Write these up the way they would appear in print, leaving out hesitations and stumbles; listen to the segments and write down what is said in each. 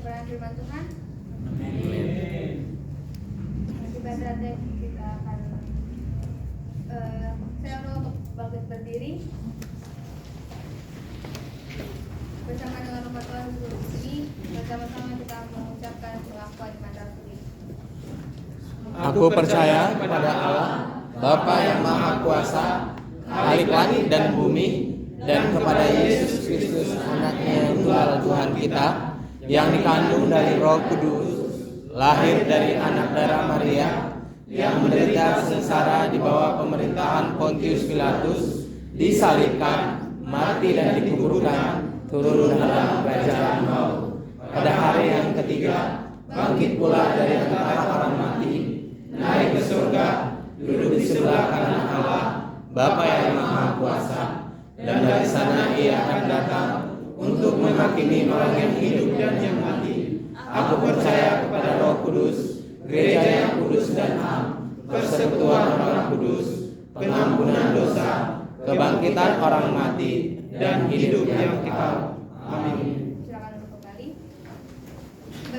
kebenaran firman Tuhan. Amin. Akibat saatnya kita akan saya untuk bangkit berdiri bersama dengan umat Tuhan seluruh ini. Bersama-sama kita mengucapkan pengakuan iman rasuli. Aku percaya kepada Allah, Bapa yang Maha Kuasa, Khalik langit dan bumi, dan kepada Yesus Kristus, Anaknya yang tunggal Tuhan kita, yang dikandung dari Roh Kudus, lahir dari anak darah Maria, yang menderita sengsara di bawah pemerintahan Pontius Pilatus, disalibkan, mati dan dikuburkan, turun dalam kerajaan maut. Pada hari yang ketiga, bangkit pula dari antara orang mati, naik ke surga, duduk di sebelah kanan Allah, Bapa yang Maha Kuasa, dan dari sana Ia akan datang untuk menghakimi orang yang hidup dan yang mati. Aku percaya kepada Roh Kudus, gereja yang kudus dan am, persekutuan orang kudus, pengampunan dosa, kebangkitan orang mati, dan hidup yang kekal. Amin. Silakan untuk kembali.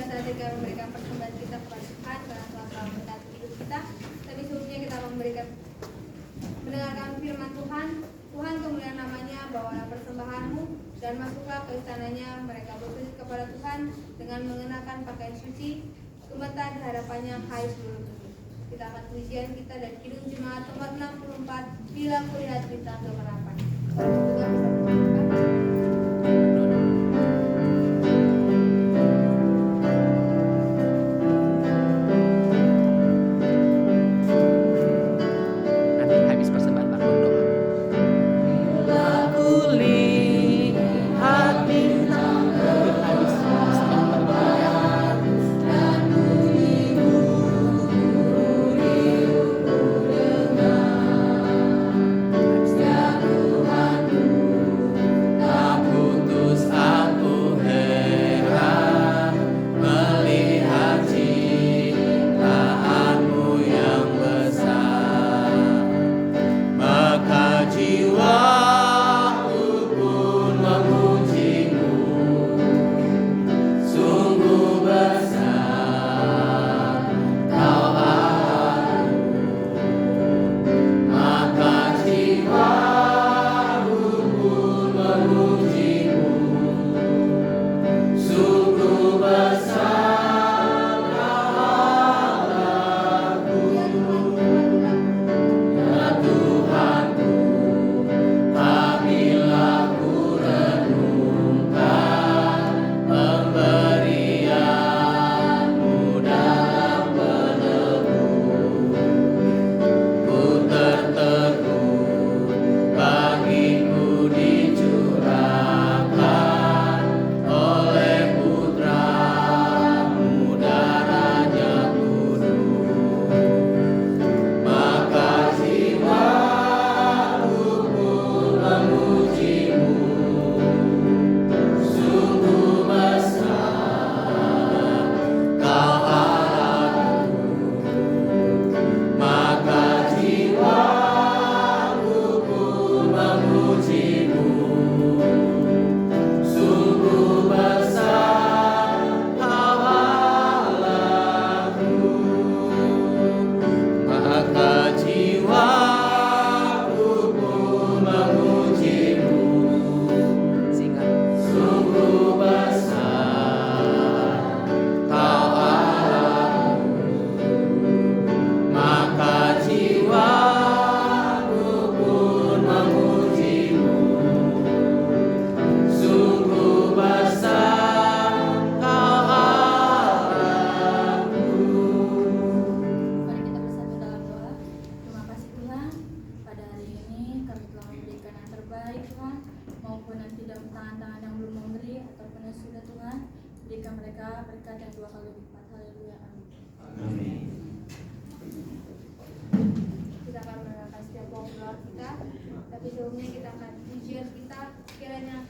Saat kita memberikan persembahan kita kepada Tuhan karena telah memberkati hidup kita. Tapi sebelumnya kita mendengarkan firman Tuhan. Tuhan kemuliaan namanya, bawalah persembahanmu dan masuklah ke istananya. Mereka bersujud kepada Tuhan dengan mengenakan pakaian suci, gemetar di hadapannya hai seluruh tubuh. Kita akan pujian kita dari Kidung Jemaat nomor 64, Bila Kulihat Bintang Kegelapan. Juga bisa menyanyikan. Kiranya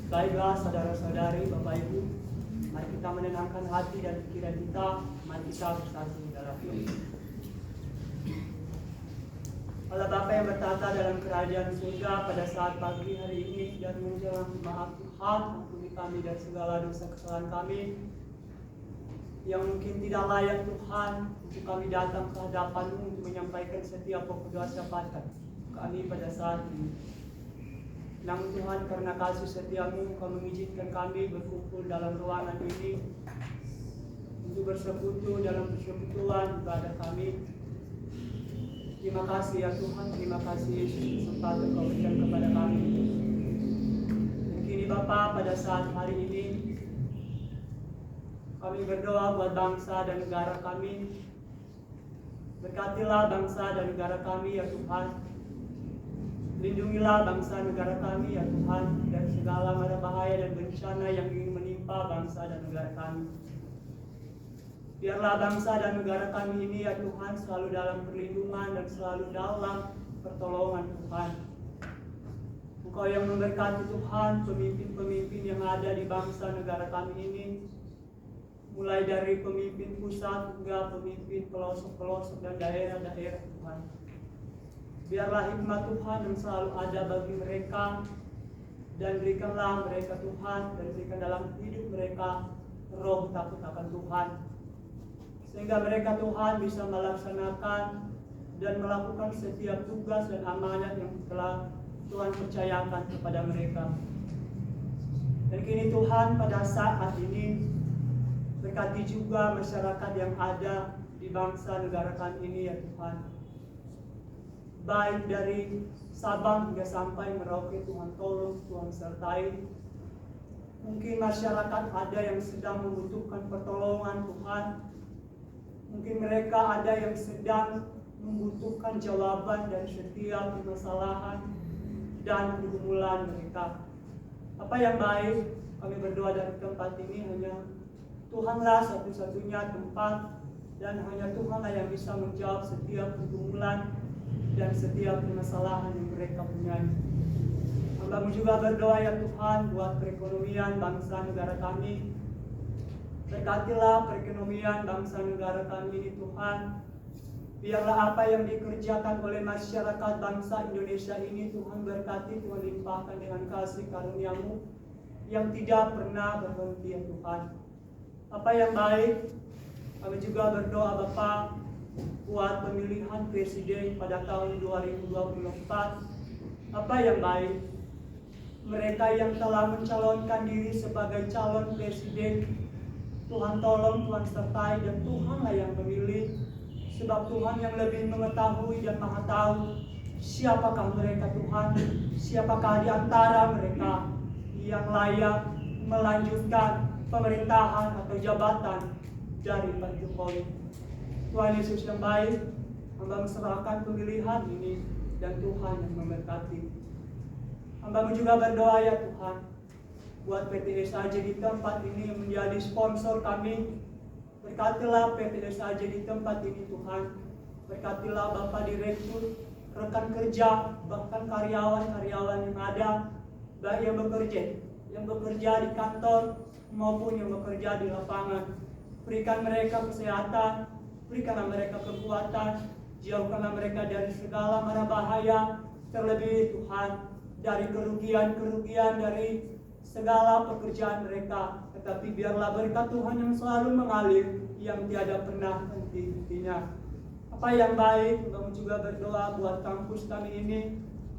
Baiklah saudara-saudari, Bapak Ibu, mari kita menenangkan hati dan pikiran kita, mari kita bersatu dalam doa. Allah Bapa yang bertata dalam kerajaan surga, pada saat pagi hari ini dan menjelang maaf Tuhan, ampuni kami dari segala dosa kesalahan kami yang mungkin tidak layak Tuhan untuk kami datang ke hadapan-Mu untuk menyampaikan setiap pokok doa syafatan kami pada saat ini. Namun Tuhan, karena kasih setia-Mu, Kau mengizinkan kami berkumpul dalam ruangan ini untuk bersekutu dalam persekutuan ibadah kami. Terima kasih ya Tuhan, terima kasih Yesus kesempatan Kau berikan kepada kami. Dan kini Bapa, pada saat hari ini kami berdoa buat bangsa dan negara kami. Berkatilah bangsa dan negara kami ya Tuhan. Lindungilah bangsa negara kami ya Tuhan dari segala mara bahaya dan bencana yang ingin menimpa bangsa dan negara kami. Biarlah bangsa dan negara kami ini ya Tuhan selalu dalam perlindungan dan selalu dalam pertolongan Tuhan. Engkau yang memberkati Tuhan pemimpin-pemimpin yang ada di bangsa negara kami ini, mulai dari pemimpin pusat hingga pemimpin pelosok-pelosok dan daerah-daerah Tuhan. Biarlah hikmat Tuhan yang selalu ada bagi mereka, dan berikanlah mereka Tuhan, dan berikan dalam hidup mereka roh takut akan Tuhan, sehingga mereka Tuhan bisa melaksanakan dan melakukan setiap tugas dan amanat yang telah Tuhan percayakan kepada mereka. Dan kini Tuhan, pada saat ini berkati juga masyarakat yang ada di bangsa negara kami ini ya Tuhan. Baik dari Sabang hingga sampai Merauke, Tuhan tolong, Tuhan sertai. Mungkin masyarakat ada yang sedang membutuhkan pertolongan Tuhan. Mungkin mereka ada yang sedang membutuhkan jawaban dari setiap permasalahan dan pergumulan mereka. Apa yang baik, kami berdoa dari tempat ini hanya Tuhanlah satu-satunya tempat, dan hanya Tuhanlah yang bisa menjawab setiap pergumulan dan setiap permasalahan yang mereka punya. Hamba-Mu juga berdoa ya Tuhan buat perekonomian bangsa negara kami. Berkatilah perekonomian bangsa negara kami ini Tuhan. Biarlah apa yang dikerjakan oleh masyarakat bangsa Indonesia ini Tuhan berkati, Tuhan limpahkan dengan kasih karunia-Mu yang tidak pernah berhenti ya Tuhan. Apa yang baik, kami juga berdoa Bapa buat pemilihan presiden pada tahun 2024. Apa yang baik, mereka yang telah mencalonkan diri sebagai calon presiden, Tuhan tolong, Tuhan sertai, dan Tuhanlah yang memilih. Sebab Tuhan yang lebih mengetahui dan maha tahu siapakah mereka Tuhan, siapakah di antara mereka yang layak melanjutkan pemerintahan atau jabatan dari Pak Jokowi. Tuhan Yesus yang baik, hamba menserahkan pemilihan ini dan Tuhan yang memberkati. Hamba juga berdoa ya Tuhan buat PT SAJ di tempat ini yang menjadi sponsor kami. Berkatilah PT SAJ di tempat ini Tuhan. Berkatilah Bapak Direktur, rekan kerja, bahkan karyawan-karyawan yang ada, baik yang bekerja di kantor maupun yang bekerja di lapangan. Berikan mereka kesehatan, berikanlah mereka kekuatan, jauhkanlah mereka dari segala mara bahaya, terlebih Tuhan dari kerugian-kerugian dari segala pekerjaan mereka. Tetapi biarlah berkat Tuhan yang selalu mengalir, yang tiada pernah henti-hentinya. Apa yang baik, kami juga berdoa buat kampus kami ini.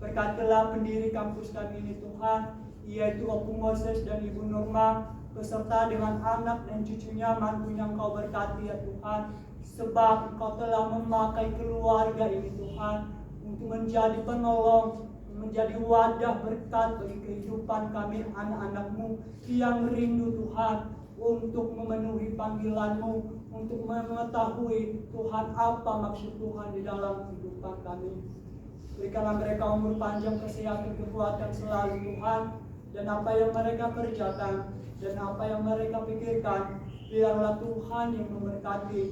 Berkatilah pendiri kampus kami ini Tuhan, yaitu Opung Moses dan Ibu Norma, beserta dengan anak dan cucunya, mantunya Engkau berkati ya Tuhan. Sebab Engkau telah memakai keluarga ini Tuhan untuk menjadi penolong, menjadi wadah berkat bagi kehidupan kami anak-anak-Mu yang rindu Tuhan untuk memenuhi panggilan-Mu, untuk mengetahui Tuhan apa maksud Tuhan di dalam kehidupan kami. Berikanlah mereka umur panjang, kesehatan, kekuatan selalu Tuhan, dan apa yang mereka kerjakan dan apa yang mereka pikirkan, biarlah Tuhan yang memberkati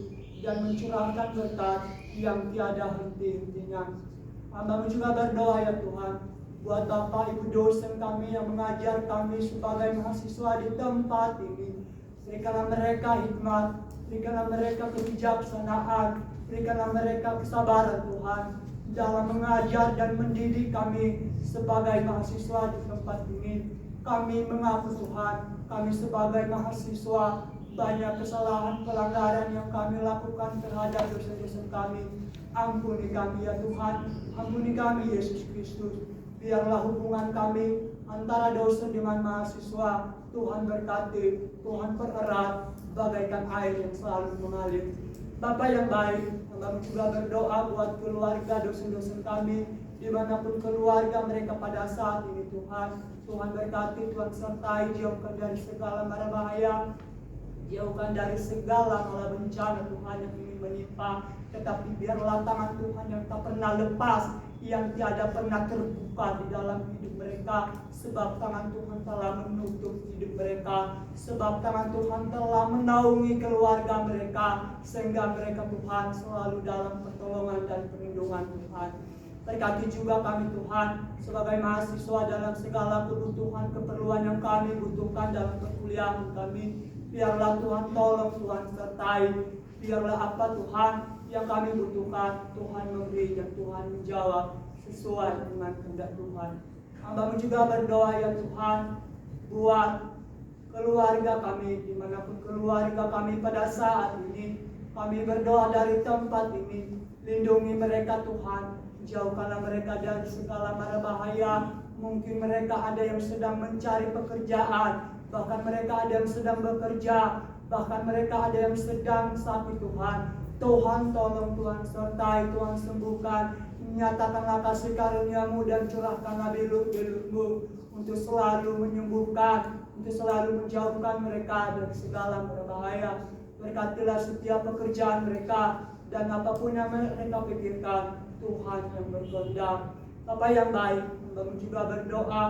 dan mencurahkan berkat yang tiada henti-hentinya. Hamba juga berdoa ya Tuhan, buat Bapak Ibu dosen kami yang mengajar kami sebagai mahasiswa di tempat ini. Berikanlah mereka hikmat, berikanlah mereka kebijaksanaan, berikanlah mereka kesabaran Tuhan dalam mengajar dan mendidik kami sebagai mahasiswa di tempat ini. Kami mengaku Tuhan, kami sebagai mahasiswa banyak kesalahan pelanggaran yang kami lakukan terhadap dosa-dosa kami. Ampuni kami ya Tuhan, ampuni kami Yesus Kristus. Biarlah hubungan kami antara dosen dengan mahasiswa Tuhan berkati, Tuhan pererat bagaikan air yang selalu mengalir. Bapak yang baik, kami juga berdoa buat keluarga dosen-dosen kami dimanapun keluarga mereka pada saat ini Tuhan. Tuhan berkati, Tuhan sertai, jauhkan dari segala mara bahaya, jauhkan dari segala mala bencana Tuhan yang ingin menimpa. Tetapi biarlah tangan Tuhan yang tak pernah lepas, yang tiada pernah terbuka di dalam hidup mereka, sebab tangan Tuhan telah menutup hidup mereka, sebab tangan Tuhan telah menaungi keluarga mereka, sehingga mereka Tuhan selalu dalam pertolongan dan perlindungan Tuhan. Berkati juga kami Tuhan sebagai mahasiswa dalam segala kebutuhan keperluan yang kami butuhkan dalam perkuliahan kami. Biarlah Tuhan tolong, Tuhan sertai. Biarlah apa Tuhan yang kami butuhkan, Tuhan memberi dan Tuhan menjawab sesuai dengan kehendak Tuhan. Hamba-Mu juga berdoa ya Tuhan buat keluarga kami, dimanapun keluarga kami pada saat ini. Kami berdoa dari tempat ini, lindungi mereka Tuhan, jauhkanlah mereka dari segala mara bahaya. Mungkin mereka ada yang sedang mencari pekerjaan, bahkan mereka ada yang sedang bekerja, bahkan mereka ada yang sedang sakit Tuhan. Tuhan tolong, Tuhan sertai, Tuhan sembuhkan. Nyatakanlah kasih karunia-Mu dan curahkanlah bilut-bilut-Mu untuk selalu menyembuhkan, untuk selalu menjauhkan mereka dari segala berbahaya. Berkatilah setiap pekerjaan mereka dan apapun yang mereka pikirkan, Tuhan yang berkehendak. Bapak yang baik, Hamba juga berdoa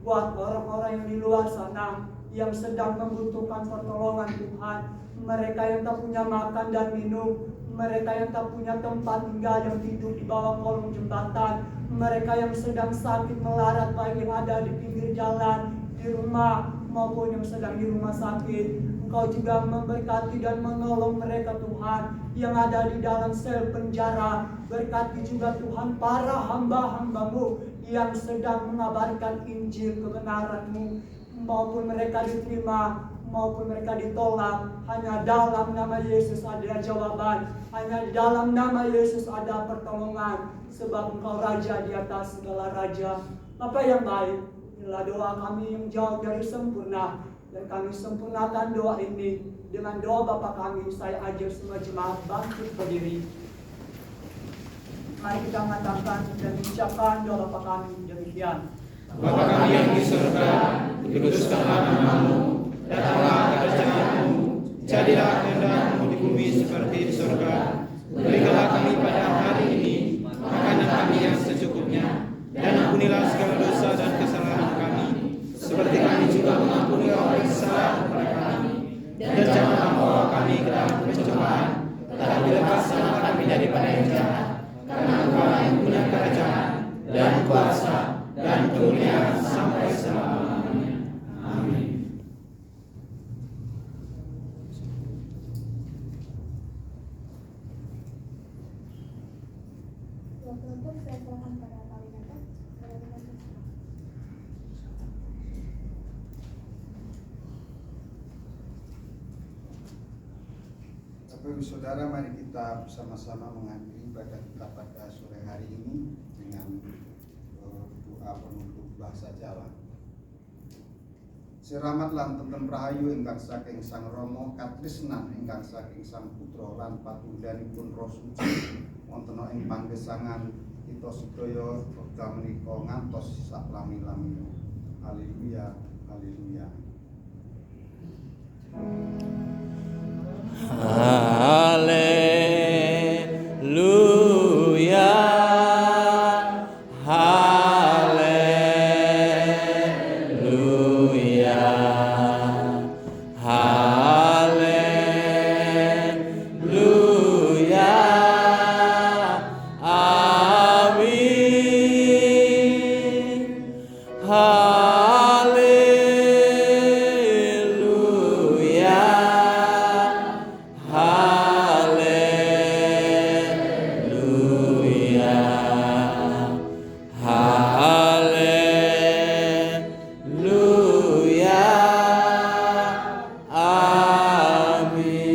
buat orang-orang yang di luar sana yang sedang membutuhkan pertolongan Tuhan. Mereka yang tak punya makan dan minum, mereka yang tak punya tempat tinggal, yang tidur di bawah kolong jembatan, mereka yang sedang sakit melarat, baik yang ada di pinggir jalan, di rumah maupun yang sedang di rumah sakit. Engkau juga memberkati dan menolong mereka Tuhan yang ada di dalam sel penjara. Berkati juga Tuhan para hamba-hamba-Mu yang sedang mengabarkan Injil kebenaran-Mu, maupun mereka diterima maupun mereka ditolak. Hanya dalam nama Yesus ada jawaban, hanya dalam nama Yesus ada pertolongan, sebab Engkau Raja di atas segala raja. Bapak yang baik, inilah doa kami yang jauh dari sempurna, dan kami sempurnakan doa ini dengan doa Bapa kami. Saya ajak semua jemaat bangkit berdiri. Mari kita mengatakan dan mengucapkan doa Bapa kami demikian. Bapa kami yang di surga, dikuduskanlah nama-Mu, datanglah kerajaan-Mu, jadilah kehendak-Mu di bumi seperti di surga. Berikanlah kami pada hari ini makanan kami yang secukupnya, dan ampunilah segala dosa dan kesalahan kami, seperti kami juga mengampuni orang yang salah kepada kami. Dan janganlah membawa kami ke dalam pencobaan, tetapi lepaskanlah kami daripada yang jahat. Karena Engkau yang punya kerajaan dan kuasa dan kemuliaan sampai selama-lamanya. Amin. Untuk saya serahkan pada Kalinata. Bapak Ibu Saudara, mari kita bersama-sama menghadiri ibadah kita pada sore hari ini dengan doa penutup bahasa Jawa. Siramat lan tenten rahayu ingkang saking Sang Rama, katresnan ingkang saking Sang Putra lan patungganipun Roh Suci wonten ing panggesangan kita sedaya wekdal menika ngantos saklami-lamina. Haleluya, haleluya. Haleluya, haleluya, haleluya, amin. Haleluya, haleluya, haleluya, amin.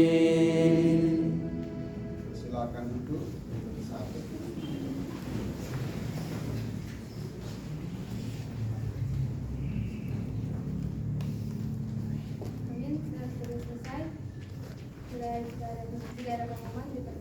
Silakan duduk. Satu. Amin. Sudah selesai. Sudah ada pengumuman.